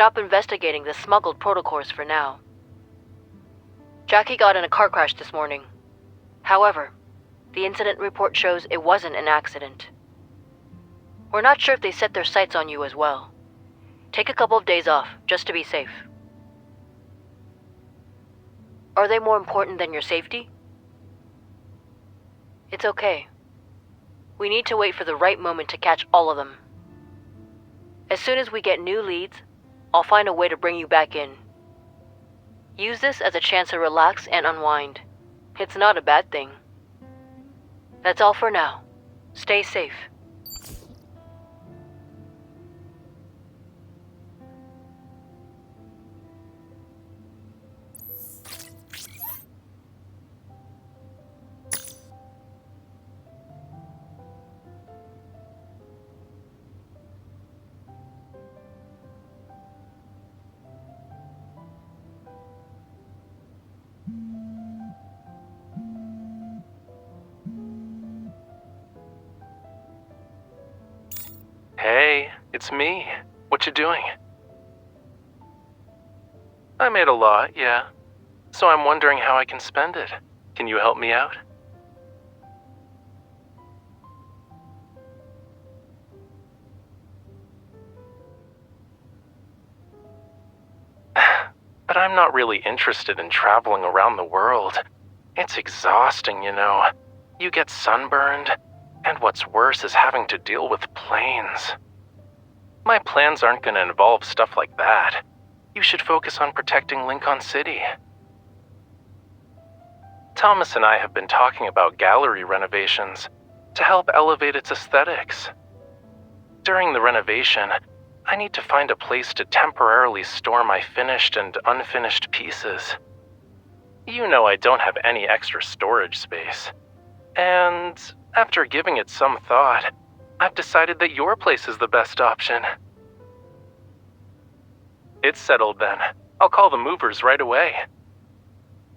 stop investigating the smuggled protocors for now. Jackie got in a car crash this morning. However, the incident report shows it wasn't an accident. We're not sure if they set their sights on you as well. Take a couple of days off, just to be safe. Are they more important than your safety? It's okay. We need to wait for the right moment to catch all of them. As soon as we get new leads, I'll find a way to bring you back in. Use this as a chance to relax and unwind. It's not a bad thing. That's all for now. Stay safe. Hey, it's me. What you doing? I made a lot, yeah. So I'm wondering how I can spend it. Can you help me out? But I'm not really interested in traveling around the world. It's exhausting, you know. You get sunburned, and what's worse is having to deal with planes. My plans aren't going to involve stuff like that. You should focus on protecting Lincoln City. Thomas and I have been talking about gallery renovations to help elevate its aesthetics. During the renovation, I need to find a place to temporarily store my finished and unfinished pieces. You know I don't have any extra storage space. And after giving it some thought, I've decided that your place is the best option. It's settled then. I'll call the movers right away.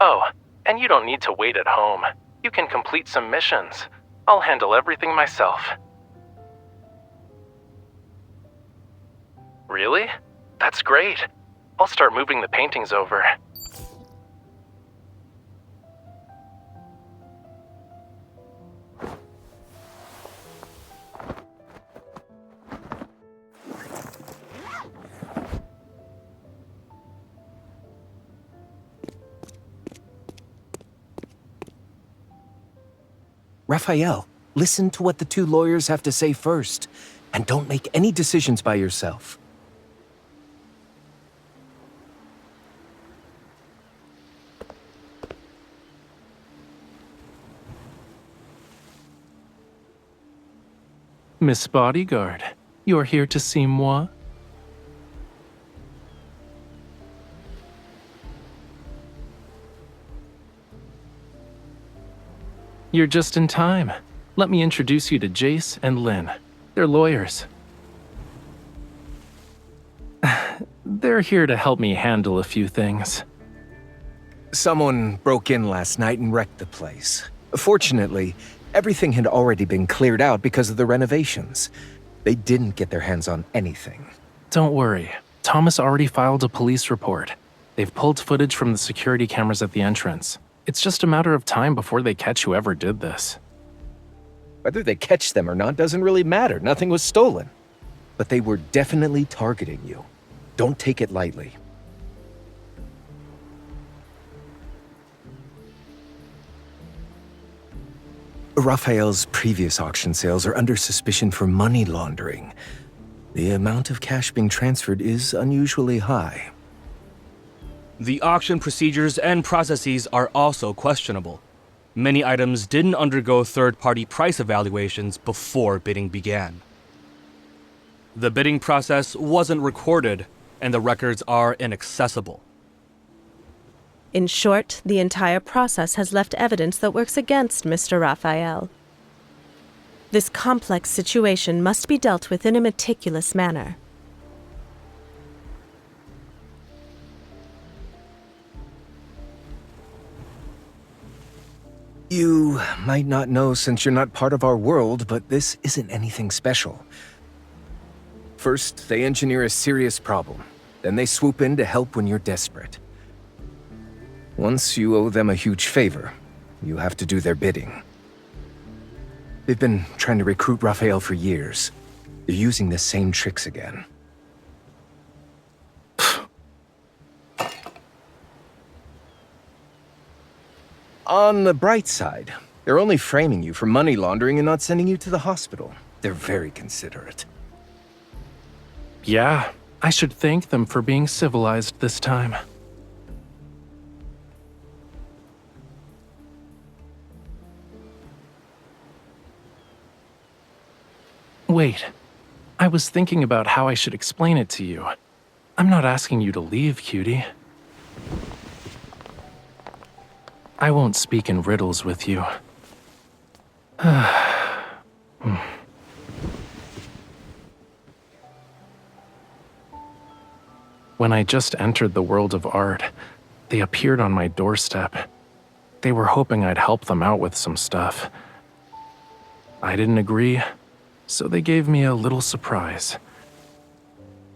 Oh, and you don't need to wait at home. You can complete some missions. I'll handle everything myself. Really? That's great. I'll start moving the paintings over. Rafayel, listen to what the two lawyers have to say first, and don't make any decisions by yourself. Miss Bodyguard, you're here to see moi? You're just in time. Let me introduce you to Jace and Lynn. They're lawyers. They're here to help me handle a few things. Someone broke in last night and wrecked the place. Fortunately, everything had already been cleared out because of the renovations. They didn't get their hands on anything. Don't worry. Thomas already filed a police report. They've pulled footage from the security cameras at the entrance. It's just a matter of time before they catch whoever did this. Whether they catch them or not doesn't really matter. Nothing was stolen. But they were definitely targeting you. Don't take it lightly. Rafayel's previous auction sales are under suspicion for money laundering. The amount of cash being transferred is unusually high. The auction procedures and processes are also questionable. Many items didn't undergo third-party price evaluations before bidding began. The bidding process wasn't recorded, and the records are inaccessible. In short, the entire process has left evidence that works against Mr. Rafayel. This complex situation must be dealt with in a meticulous manner. You might not know since you're not part of our world, but this isn't anything special. First, they engineer a serious problem. Then they swoop in to help when you're desperate. Once you owe them a huge favor, you have to do their bidding. They've been trying to recruit Rafayel for years. They're using the same tricks again. On the bright side, they're only framing you for money laundering and not sending you to the hospital. They're very considerate. Yeah, I should thank them for being civilized this time. Wait, I was thinking about how I should explain it to you. I'm not asking you to leave, cutie. I won't speak in riddles with you. When I just entered the world of art, they appeared on my doorstep. They were hoping I'd help them out with some stuff. I didn't agree, so they gave me a little surprise.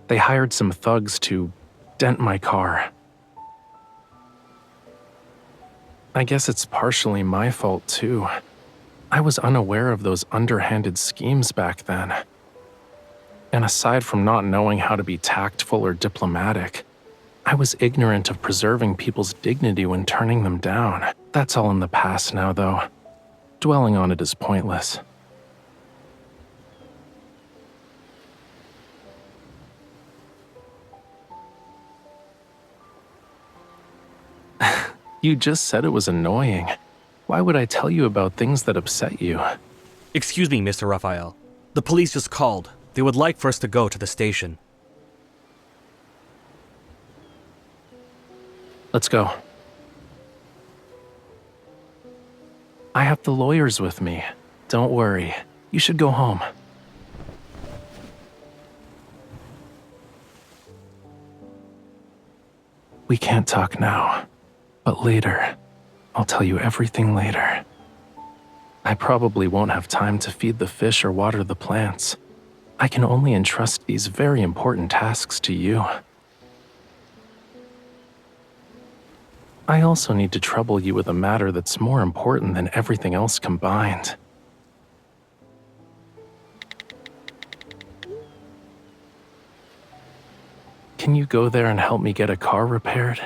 They hired some thugs to dent my car. I guess it's partially my fault, too. I was unaware of those underhanded schemes back then. And aside from not knowing how to be tactful or diplomatic, I was ignorant of preserving people's dignity when turning them down. That's all in the past now, though. Dwelling on it is pointless. You just said it was annoying. Why would I tell you about things that upset you? Excuse me, Mr. Rafayel. The police just called. They would like for us to go to the station. Let's go. I have the lawyers with me. Don't worry. You should go home. We can't talk now, but later. I'll tell you everything later. I probably won't have time to feed the fish or water the plants. I can only entrust these very important tasks to you. I also need to trouble you with a matter that's more important than everything else combined. Can you go there and help me get a car repaired?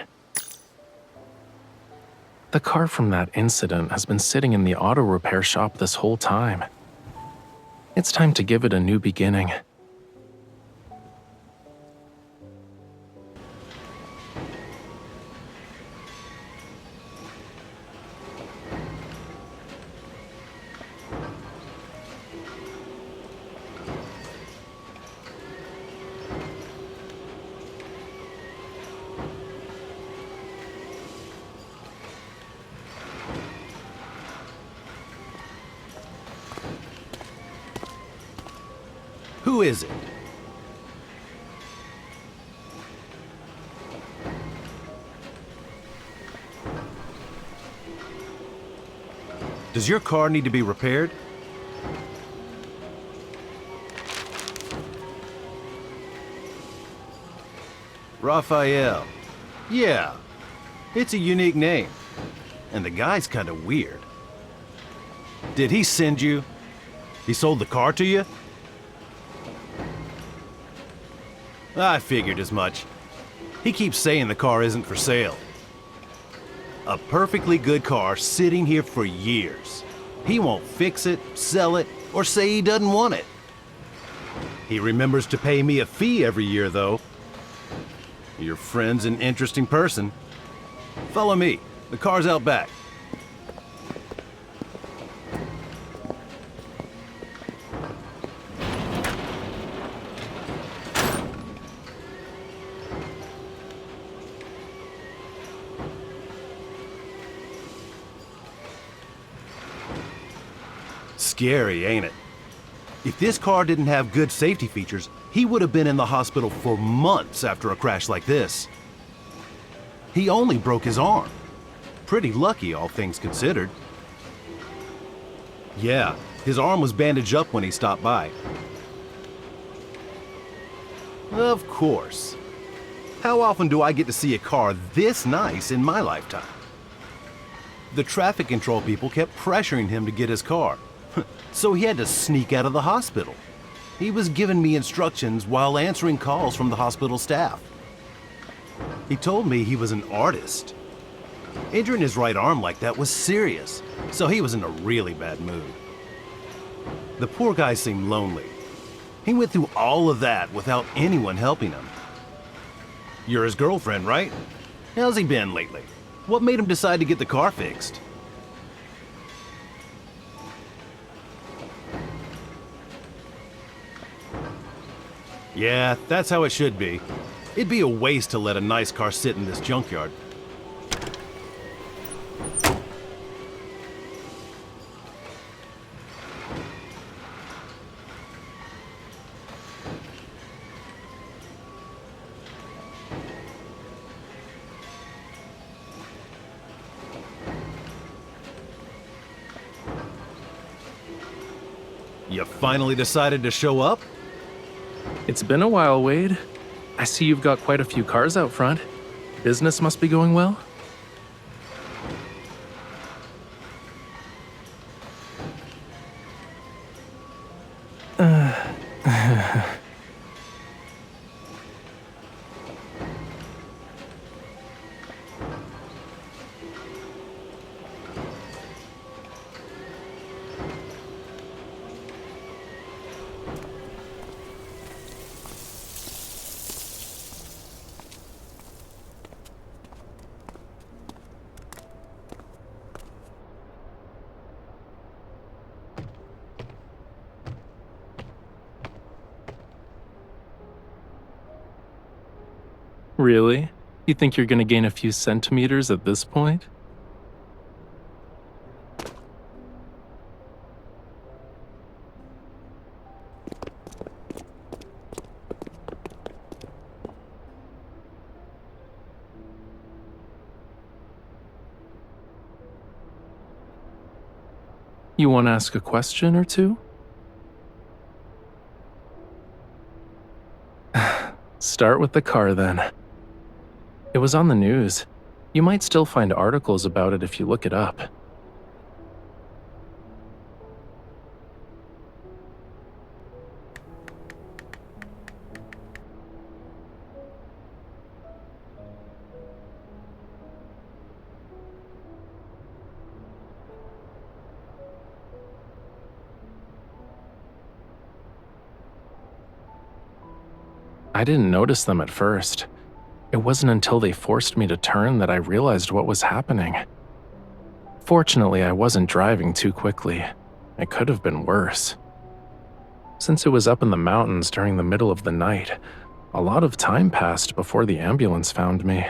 The car from that incident has been sitting in the auto repair shop this whole time. It's time to give it a new beginning. Who is it? Does your car need to be repaired? Rafayel. Yeah, it's a unique name. And the guy's kind of weird. Did he send you? He sold the car to you? I figured as much. He keeps saying the car isn't for sale. A perfectly good car sitting here for years. He won't fix it, sell it, or say he doesn't want it. He remembers to pay me a fee every year, though. Your friend's an interesting person. Follow me. The car's out back. Scary, ain't it? If this car didn't have good safety features, he would have been in the hospital for months after a crash like this. He only broke his arm. Pretty lucky, all things considered. Yeah, his arm was bandaged up when he stopped by. Of course. How often do I get to see a car this nice in my lifetime? The traffic control people kept pressuring him to get his car, so he had to sneak out of the hospital. He was giving me instructions while answering calls from the hospital staff. He told me he was an artist. Injuring his right arm like that was serious, so he was in a really bad mood. The poor guy seemed lonely. He went through all of that without anyone helping him. You're his girlfriend, right? How's he been lately? What made him decide to get the car fixed? Yeah, that's how it should be. It'd be a waste to let a nice car sit in this junkyard. You finally decided to show up? It's been a while, Wade. I see you've got quite a few cars out front. Business must be going well? Really? You think you're gonna gain a few centimeters at this point? You want to ask a question or two? Start with the car then. It was on the news. You might still find articles about it if you look it up. I didn't notice them at first. It wasn't until they forced me to turn that I realized what was happening. Fortunately, I wasn't driving too quickly. It could have been worse. Since it was up in the mountains during the middle of the night, a lot of time passed before the ambulance found me.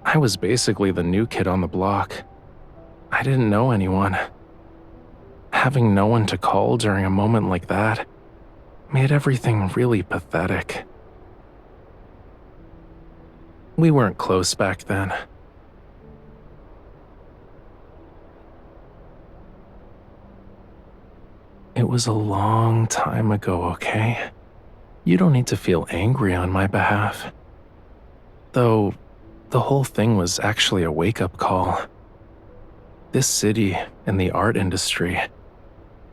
I was basically the new kid on the block. I didn't know anyone. Having no one to call during a moment like that made everything really pathetic. We weren't close back then. It was a long time ago, okay? You don't need to feel angry on my behalf. Though, the whole thing was actually a wake-up call. This city and the art industry,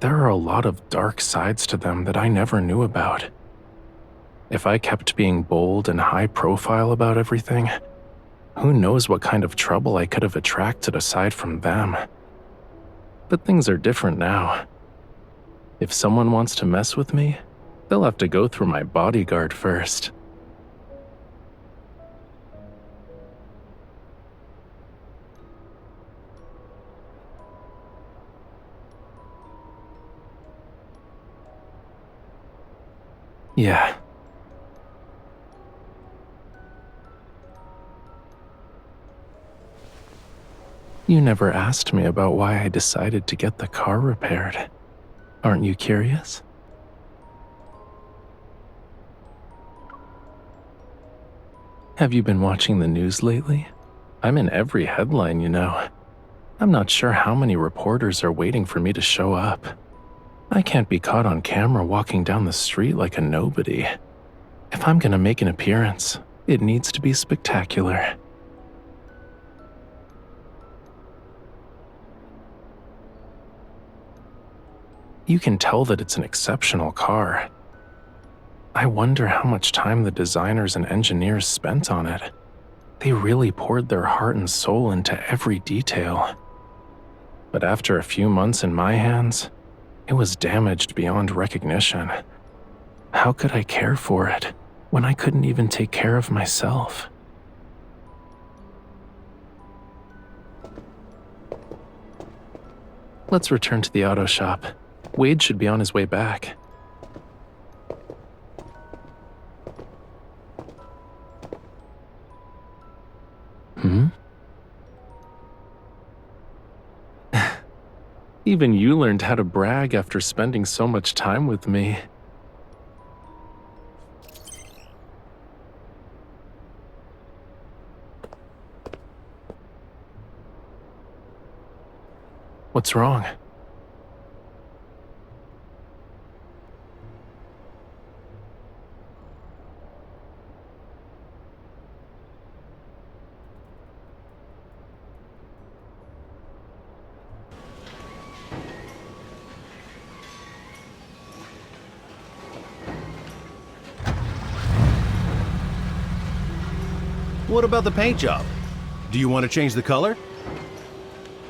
there are a lot of dark sides to them that I never knew about. If I kept being bold and high profile about everything, who knows what kind of trouble I could have attracted aside from them. But things are different now. If someone wants to mess with me, they'll have to go through my bodyguard first. Yeah. You never asked me about why I decided to get the car repaired. Aren't you curious? Have you been watching the news lately? I'm in every headline, you know. I'm not sure how many reporters are waiting for me to show up. I can't be caught on camera walking down the street like a nobody. If I'm gonna make an appearance, It needs to be spectacular. You can tell that it's an exceptional car. I wonder how much time the designers and engineers spent on it. They really poured their heart and soul into every detail. But after a few months in my hands, it was damaged beyond recognition. How could I care for it when I couldn't even take care of myself? Let's return to the auto shop. Wade should be on his way back. Even you learned how to brag after spending so much time with me. What's wrong? What about the paint job? Do you want to change the color?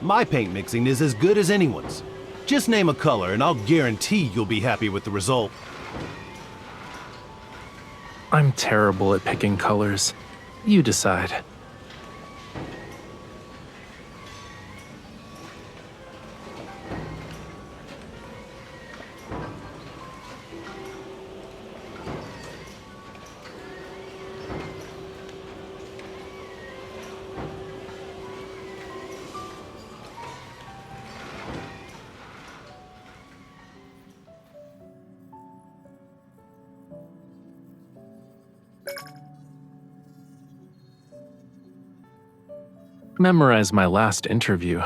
My paint mixing is as good as anyone's. Just name a color and I'll guarantee you'll be happy with the result. I'm terrible at picking colors. You decide. Memorize my last interview.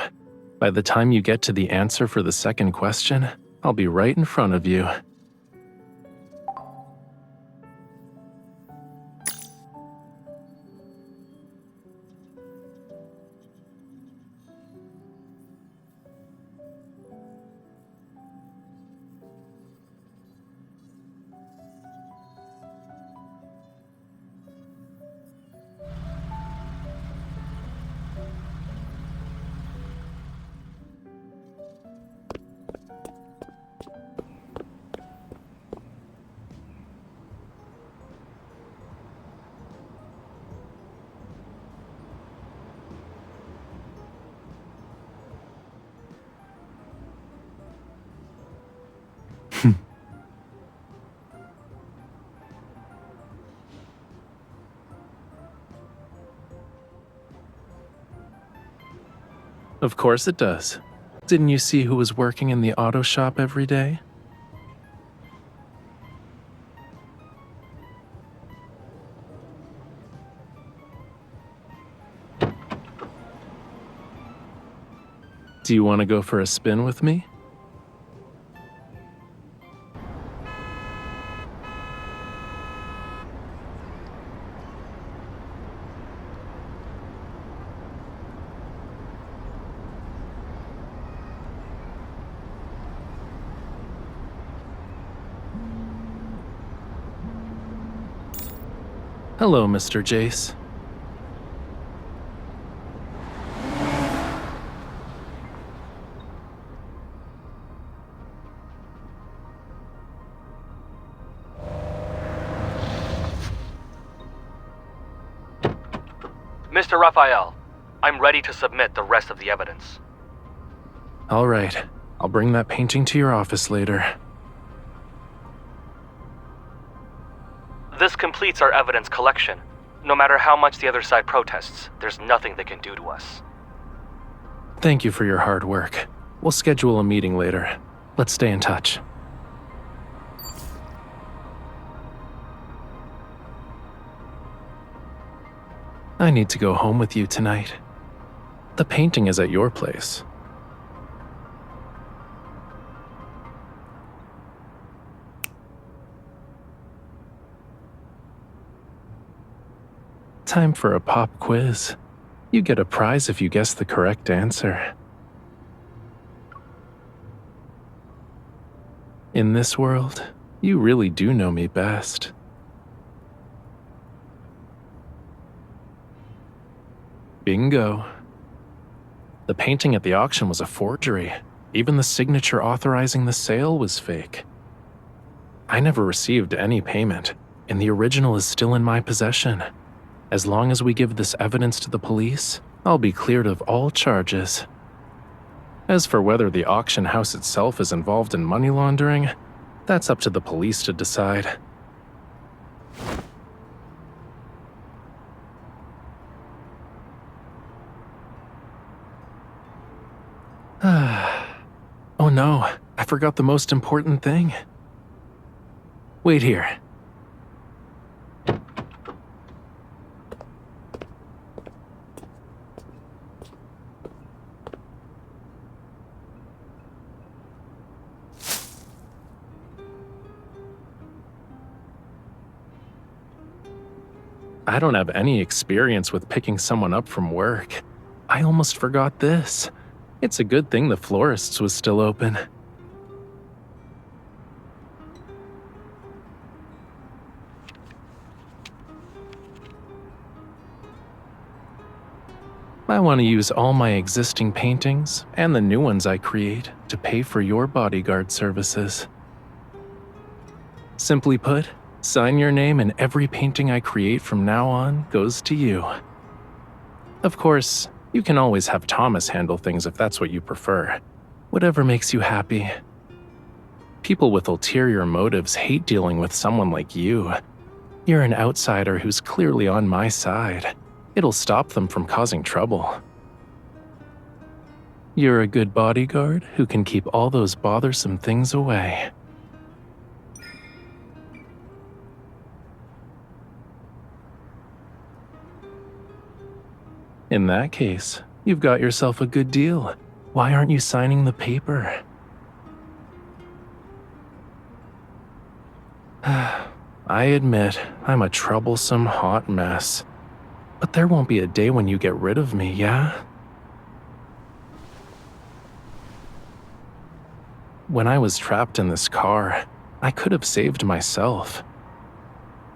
By the time you get to the answer for the second question, I'll be right in front of you. Of course it does. Didn't you see who was working in the auto shop every day? Do you want to go for a spin with me? Hello, Mr. Jace. Mr. Rafayel, I'm ready to submit the rest of the evidence. All right, I'll bring that painting to your office later. This completes our evidence collection. No matter how much the other side protests, there's nothing they can do to us. Thank you for your hard work. We'll schedule a meeting later. Let's stay in touch. I need to go home with you tonight. The painting is at your place. time for a pop quiz. You get a prize if you guess the correct answer. In this world, you really do know me best. Bingo. The painting at the auction was a forgery. Even the signature authorizing the sale was fake. I never received any payment, and the original is still in my possession. As long as we give this evidence to the police, I'll be cleared of all charges. As for whether the auction house itself is involved in money laundering, that's up to the police to decide. Oh no, I forgot the most important thing. Wait here. I don't have any experience with picking someone up from work. I almost forgot this. It's a good thing the florist's was still open. I want to use all my existing paintings and the new ones I create to pay for your bodyguard services. Simply put, sign your name and every painting I create from now on goes to you. Of course, you can always have Thomas handle things if that's what you prefer. Whatever makes you happy. People with ulterior motives hate dealing with someone like you. You're an outsider who's clearly on my side. It'll stop them from causing trouble. You're a good bodyguard who can keep all those bothersome things away. In that case, you've got yourself a good deal. Why aren't you signing the paper? I admit, I'm a troublesome hot mess. But there won't be a day when you get rid of me, yeah? When I was trapped in this car, I could have saved myself.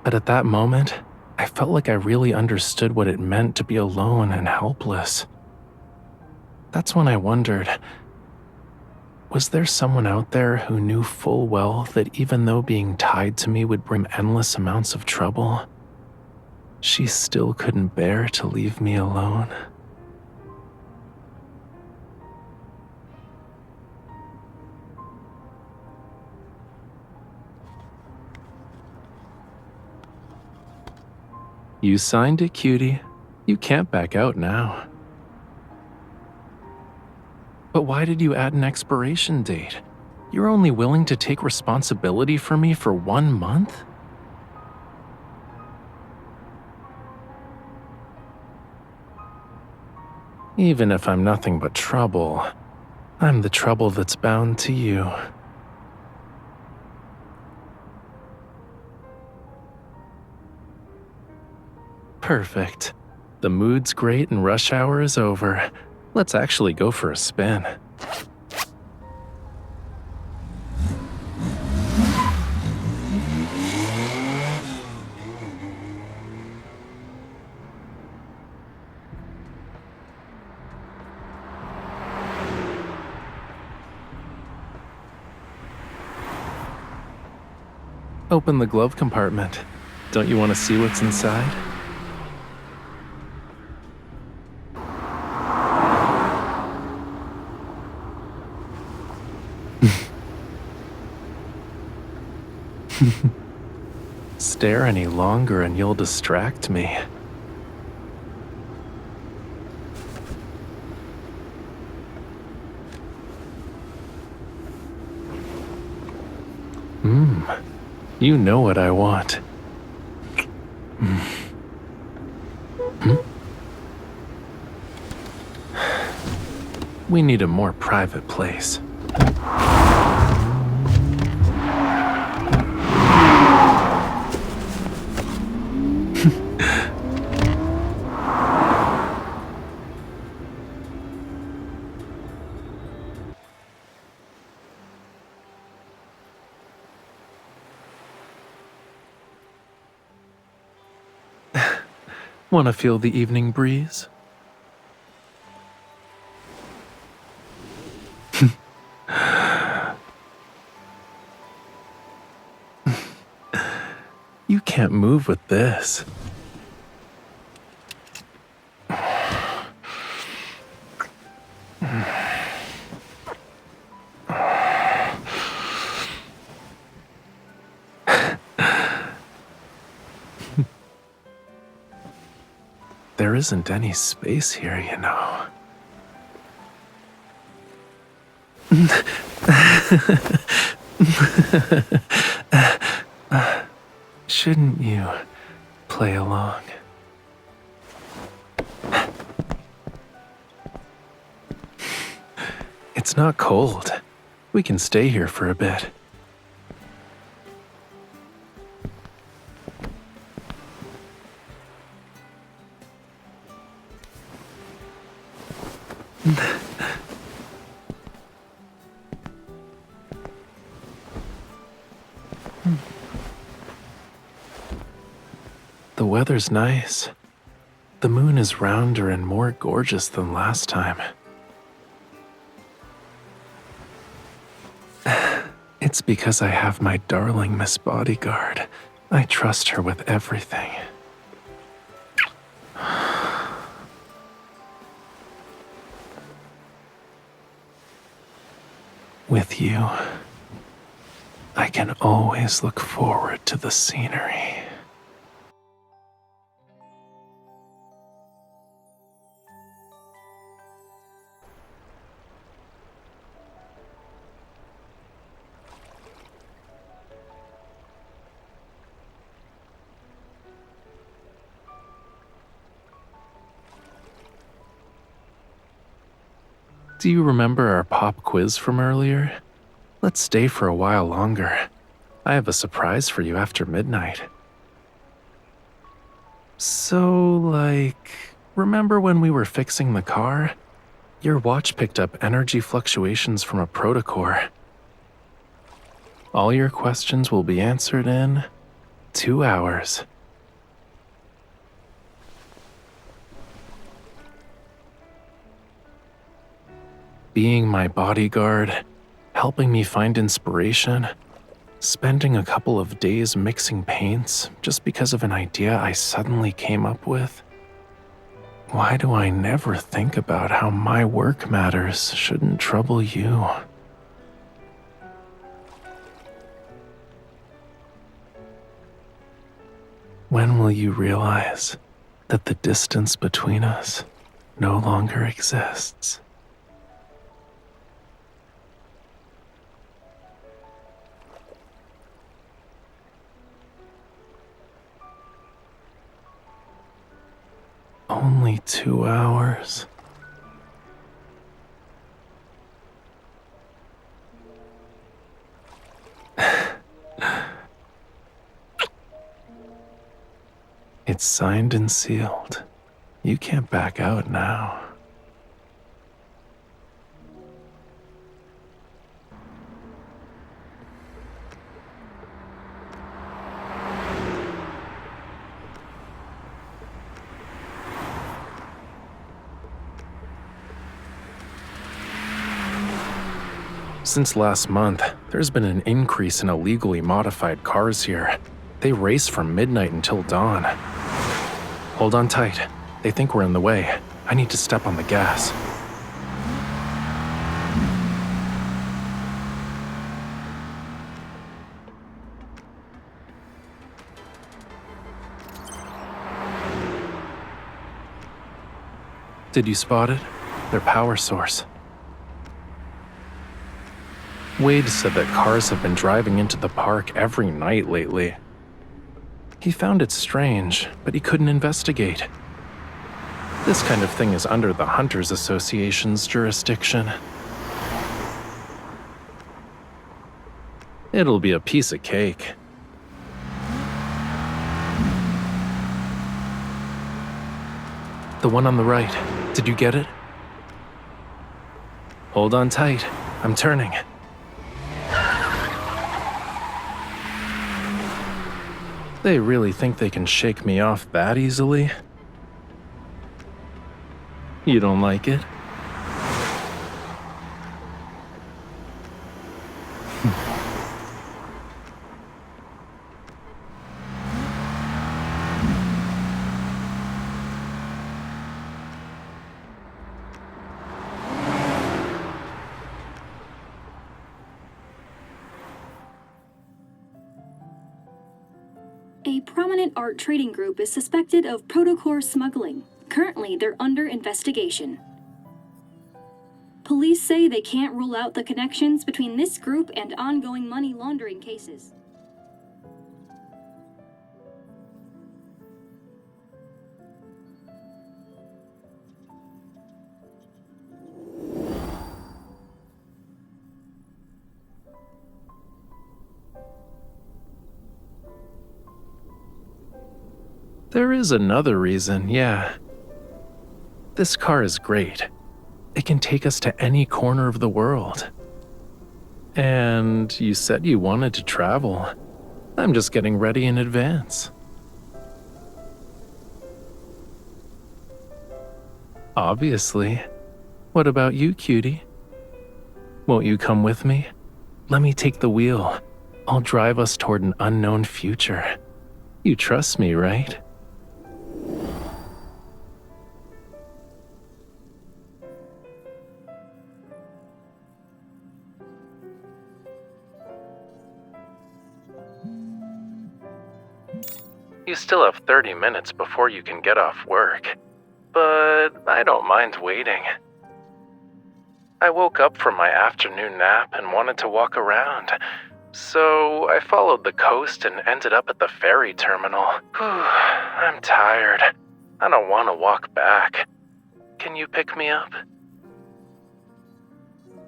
But at that moment, I felt like I really understood what it meant to be alone and helpless. That's when I wondered, was there someone out there who knew full well that even though being tied to me would bring endless amounts of trouble, she still couldn't bear to leave me alone? You signed it, cutie. You can't back out now. But why did you add an expiration date? You're only willing to take responsibility for me for 1 month? Even if I'm nothing but trouble, I'm the trouble that's bound to you. Perfect. The mood's great and rush hour is over. Let's actually go for a spin. Open the glove compartment. Don't you want to see what's inside? Stare any longer and you'll distract me. You know what I want. We need a more private place. Want to feel the evening breeze? You can't move with this. There isn't any space here, you know. Shouldn't you play along? It's not cold. We can stay here for a bit. The weather's nice. The moon is rounder and more gorgeous than last time. It's because I have my darling Miss Bodyguard. I trust her with everything. With you, I can always look forward to the scenery. Do you remember our pop quiz from earlier? Let's stay for a while longer. I have a surprise for you after midnight. So, remember when we were fixing the car? Your watch picked up energy fluctuations from a protocore. All your questions will be answered in 2 hours. Being my bodyguard, helping me find inspiration, spending a couple of days mixing paints just because of an idea I suddenly came up with. Why do I never think about how my work matters shouldn't trouble you? When will you realize that the distance between us no longer exists? Only 2 hours. It's signed and sealed. You can't back out now. Since last month, there's been an increase in illegally modified cars here. They race from midnight until dawn. Hold on tight. They think we're in the way. I need to step on the gas. Did you spot it? Their power source. Wade said that cars have been driving into the park every night lately. He found it strange, but he couldn't investigate. This kind of thing is under the Hunters Association's jurisdiction. It'll be a piece of cake. The one on the right. Did you get it? Hold on tight. I'm turning. They really think they can shake me off that easily? You don't like it? A prominent art trading group is suspected of protocore smuggling. Currently, they're under investigation. Police say they can't rule out the connections between this group and ongoing money laundering cases. There is another reason, yeah. This car is great. It can take us to any corner of the world. And you said you wanted to travel. I'm just getting ready in advance. Obviously. What about you, cutie? Won't you come with me? Let me take the wheel. I'll drive us toward an unknown future. You trust me, right? You still have 30 minutes before you can get off work, but I don't mind waiting. I woke up from my afternoon nap and wanted to walk around, so I followed the coast and ended up at the ferry terminal. Whew, I'm tired. I don't want to walk back. Can you pick me up?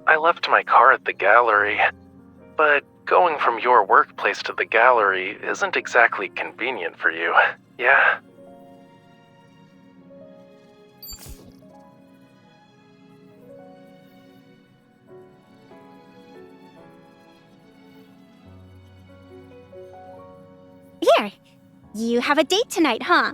I left my car at the gallery, but going from your workplace to the gallery isn't exactly convenient for you, yeah? Here, you have a date tonight, huh?